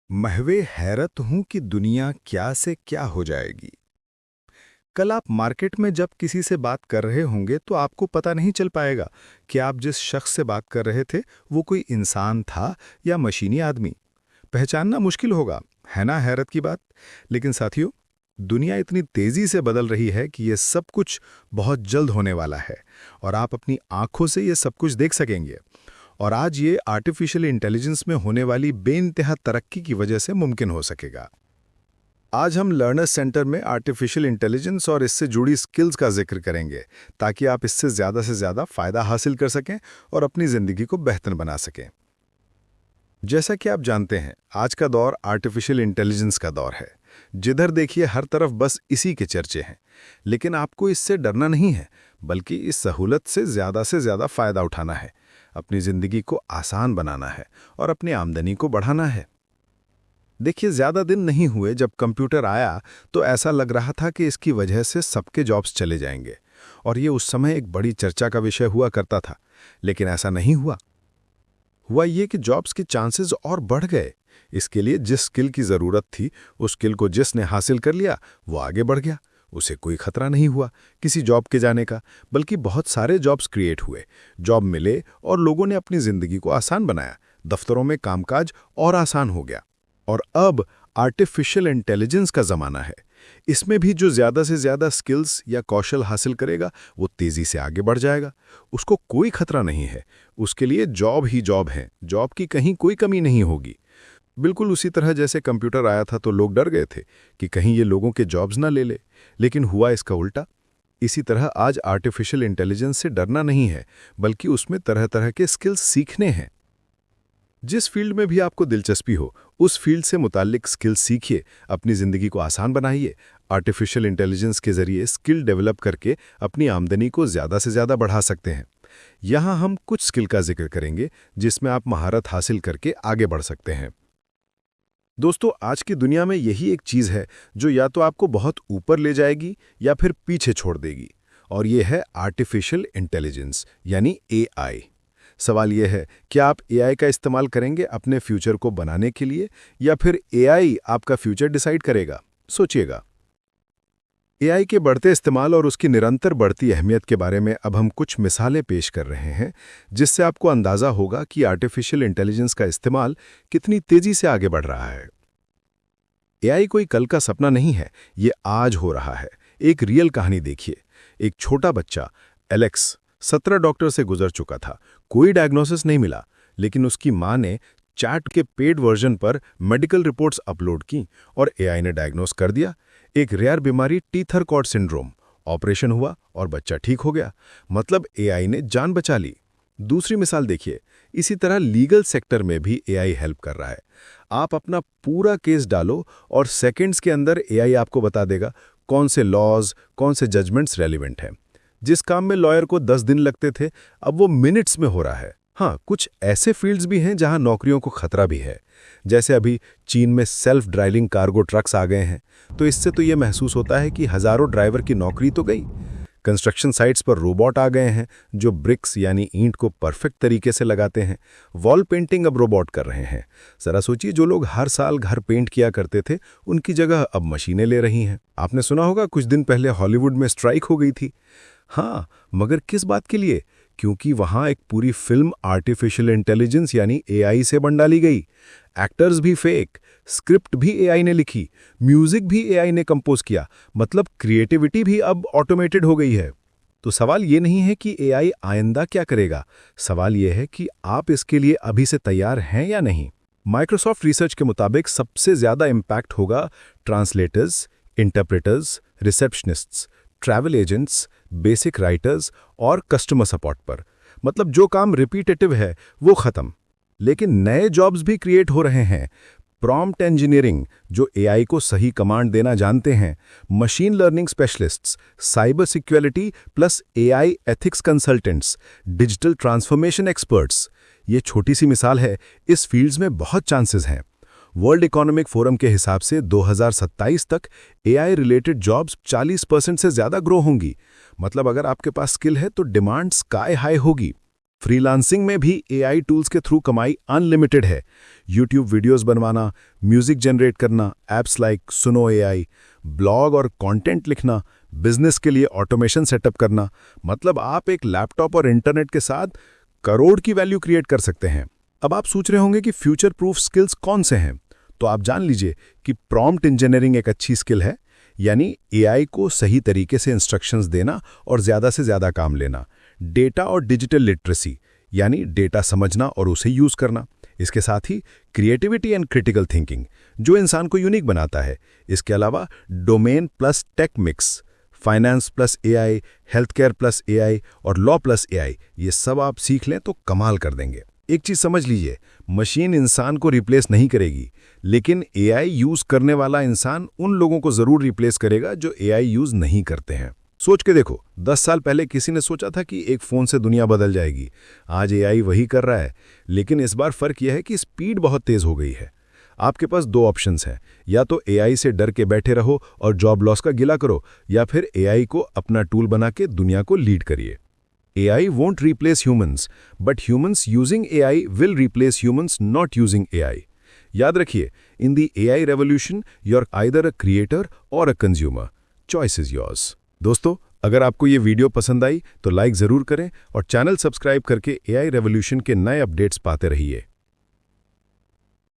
महवे हैरत हूं कि दुनिया क्या से क्या हो जाएगी। कल आप मार्केट में जब किसी से बात कर रहे होंगे तो आपको पता नहीं चल पाएगा कि आप जिस शख्स से बात कर रहे थे वो कोई इंसान था या मशीनी आदमी। पहचानना मुश्किल होगा, है ना हैरत की बात। लेकिन साथियों, दुनिया इतनी तेजी से बदल रही है कि ये सब कुछ बहुत जल्द होने वाला है और आप अपनी आंखों से ये सब कुछ देख सकेंगे। और आज ये आर्टिफिशियल इंटेलिजेंस में होने वाली बेइंतहा तरक्की की वजह से मुमकिन हो सकेगा। आज हम लर्नर्स सेंटर में आर्टिफिशियल इंटेलिजेंस और इससे जुड़ी स्किल्स का जिक्र करेंगे ताकि आप इससे ज़्यादा से ज़्यादा फ़ायदा हासिल कर सकें और अपनी ज़िंदगी को बेहतर बना सकें। जैसा कि आप जानते हैं, आज का दौर आर्टिफिशियल इंटेलिजेंस का दौर है। जिधर देखिए हर तरफ बस इसी के चर्चे हैं। लेकिन आपको इससे डरना नहीं है, बल्कि इस सहूलत से ज़्यादा फ़ायदा उठाना है, अपनी ज़िंदगी को आसान बनाना है और अपनी आमदनी को बढ़ाना है। देखिए, ज़्यादा दिन नहीं हुए जब कंप्यूटर आया तो ऐसा लग रहा था कि इसकी वजह से सबके जॉब्स चले जाएंगे और ये उस समय एक बड़ी चर्चा का विषय हुआ करता था। लेकिन ऐसा नहीं हुआ ये कि जॉब्स के चांसेस और बढ़ गए। इसके लिए जिस स्किल की ज़रूरत थी, उस स्किल को जिसने हासिल कर लिया वो आगे बढ़ गया। उसे कोई खतरा नहीं हुआ किसी जॉब के जाने का, बल्कि बहुत सारे जॉब्स क्रिएट हुए, जॉब मिले और लोगों ने अपनी ज़िंदगी को आसान बनाया। दफ्तरों में कामकाज और आसान हो गया। और अब आर्टिफिशियल इंटेलिजेंस का ज़माना है। इसमें भी जो ज़्यादा से ज़्यादा स्किल्स या कौशल हासिल करेगा वो तेज़ी से आगे बढ़ जाएगा। उसको कोई खतरा नहीं है। उसके लिए जॉब ही जॉब है, जॉब की कहीं कोई कमी नहीं होगी। बिल्कुल उसी तरह जैसे कंप्यूटर आया था तो लोग डर गए थे कि कहीं ये लोगों के जॉब्स ना ले ले, लेकिन हुआ इसका उल्टा। इसी तरह आज आर्टिफिशियल इंटेलिजेंस से डरना नहीं है, बल्कि उसमें तरह तरह के स्किल्स सीखने हैं। जिस फील्ड में भी आपको दिलचस्पी हो, उस फील्ड से मुताल्लिक स्किल सीखिए, अपनी ज़िंदगी को आसान बनाइए। आर्टिफिशियल इंटेलिजेंस के ज़रिए स्किल डेवलप करके अपनी आमदनी को ज़्यादा से ज़्यादा बढ़ा सकते हैं। यहाँ हम कुछ स्किल का जिक्र करेंगे जिसमें आप महारत हासिल करके आगे बढ़ सकते हैं। दोस्तों, आज की दुनिया में यही एक चीज़ है जो या तो आपको बहुत ऊपर ले जाएगी या फिर पीछे छोड़ देगी, और ये है आर्टिफिशियल इंटेलिजेंस यानी एआई। सवाल यह है, क्या आप एआई का इस्तेमाल करेंगे अपने फ्यूचर को बनाने के लिए, या फिर एआई आपका फ्यूचर डिसाइड करेगा? सोचिएगा। एआई के बढ़ते इस्तेमाल और उसकी निरंतर बढ़ती अहमियत के बारे में अब हम कुछ मिसालें पेश कर रहे हैं, जिससे आपको अंदाजा होगा कि आर्टिफिशियल इंटेलिजेंस का इस्तेमाल कितनी तेजी से आगे बढ़ रहा है। एआई कोई कल का सपना नहीं है, ये आज हो रहा है। एक रियल कहानी देखिए। एक छोटा बच्चा एलेक्स 17 डॉक्टर से गुजर चुका था, कोई डायग्नोसिस नहीं मिला, लेकिन उसकी मां ने चैट के पेड वर्जन पर मेडिकल रिपोर्ट्स अपलोड की और एआई ने डायग्नोस कर दिया। एक रेयर बीमारी टीथर कॉर्ड सिंड्रोम। ऑपरेशन हुआ और बच्चा ठीक हो गया। मतलब एआई ने जान बचा ली। दूसरी मिसाल देखिए। इसी तरह लीगल सेक्टर में भी एआई हेल्प कर रहा है। आप अपना पूरा केस डालो और सेकंड्स के अंदर एआई आपको बता देगा कौन से लॉज, कौन से जजमेंट्स रेलिवेंट हैं। जिस काम में लॉयर को 10 दिन लगते थे, अब वो मिनट्स में हो रहा है। हाँ, कुछ ऐसे फील्ड्स भी हैं जहां नौकरियों को खतरा भी है। जैसे अभी चीन में सेल्फ ड्राइविंग कार्गो ट्रक्स आ गए हैं, तो इससे तो ये महसूस होता है कि हजारों ड्राइवर की नौकरी तो गई। कंस्ट्रक्शन साइट्स पर रोबोट आ गए हैं जो ब्रिक्स यानी ईंट को परफेक्ट तरीके से लगाते हैं। वॉल पेंटिंग अब रोबोट कर रहे हैं। जरा सोचिए, जो लोग हर साल घर पेंट किया करते थे, उनकी जगह अब मशीनें ले रही हैं। आपने सुना होगा कुछ दिन पहले हॉलीवुड में स्ट्राइक हो गई थी। हाँ, मगर किस बात के लिए? क्योंकि वहां एक पूरी फिल्म आर्टिफिशियल इंटेलिजेंस यानी एआई से बन डाली गई। एक्टर्स भी फेक, स्क्रिप्ट भी एआई ने लिखी, म्यूजिक भी एआई ने कंपोज किया। मतलब क्रिएटिविटी भी अब ऑटोमेटेड हो गई है। तो सवाल ये नहीं है कि एआई आइंदा क्या करेगा, सवाल ये है कि आप इसके लिए अभी से तैयार हैं या नहीं। माइक्रोसॉफ्ट रिसर्च के मुताबिक सबसे ज्यादा इम्पैक्ट होगा translators, interpreters, receptionists, travel agents, basic writers और कस्टमर सपोर्ट पर। मतलब जो काम रिपीटेटिव है वो खत्म। लेकिन नए जॉब्स भी क्रिएट हो रहे हैं। प्रॉम्प्ट इंजीनियरिंग, जो एआई को सही कमांड देना जानते हैं, machine learning specialists, cyber security plus AI ethics consultants, digital transformation experts. ये छोटी सी मिसाल है, इस फील्ड्स में बहुत चांसेस हैं। वर्ल्ड इकोनॉमिक फोरम के हिसाब से 2027 तक एआई रिलेटेड जॉब्स 40% से ज़्यादा ग्रो होंगी। मतलब अगर आपके पास स्किल है तो डिमांड स्काई हाई होगी। फ्रीलांसिंग में भी एआई टूल्स के थ्रू कमाई अनलिमिटेड है। यूट्यूब वीडियोस बनवाना, म्यूजिक जनरेट करना, ऐप्स लाइक सुनो एआई, ब्लॉग और कंटेंट लिखना, बिजनेस के लिए ऑटोमेशन सेटअप करना, मतलब आप एक लैपटॉप और इंटरनेट के साथ करोड़ की वैल्यू क्रिएट कर सकते हैं। अब आप सोच रहे होंगे कि फ्यूचर प्रूफ स्किल्स कौन से हैं, तो आप जान लीजिए कि प्रॉम्प्ट इंजीनियरिंग एक अच्छी स्किल है, यानी एआई को सही तरीके से इंस्ट्रक्शंस देना और ज़्यादा से ज़्यादा काम लेना। डेटा और डिजिटल लिटरेसी, यानी डेटा समझना और उसे यूज़ करना। इसके साथ ही क्रिएटिविटी एंड क्रिटिकल थिंकिंग, जो इंसान को यूनिक बनाता है। इसके अलावा domain plus tech mix, finance plus AI, health care plus AI और लॉ प्लस एआई, ये सब आप सीख लें तो कमाल कर देंगे। एक चीज़ समझ लीजिए, मशीन इंसान को रिप्लेस नहीं करेगी, लेकिन एआई यूज़ करने वाला इंसान उन लोगों को ज़रूर रिप्लेस करेगा जो एआई यूज़ नहीं करते हैं। सोच के देखो, 10 साल पहले किसी ने सोचा था कि एक फ़ोन से दुनिया बदल जाएगी। आज एआई वही कर रहा है, लेकिन इस बार फ़र्क यह है कि स्पीड बहुत तेज़ हो गई है। आपके पास 2 ऑप्शंस हैं, या तो एआई से डर के बैठे रहो और जॉब लॉस का गिला करो, या फिर एआई को अपना टूल बना के दुनिया को लीड करिए। AI won't replace humans, but humans using AI will replace humans not using AI. याद रखिए, in the AI revolution, you're either a creator or a consumer. Choice is yours. दोस्तों, अगर आपको ये वीडियो पसंद आई तो लाइक ज़रूर करें और चैनल सब्सक्राइब करके AI रेवोल्यूशन के नए अपडेट्स पाते रहिए।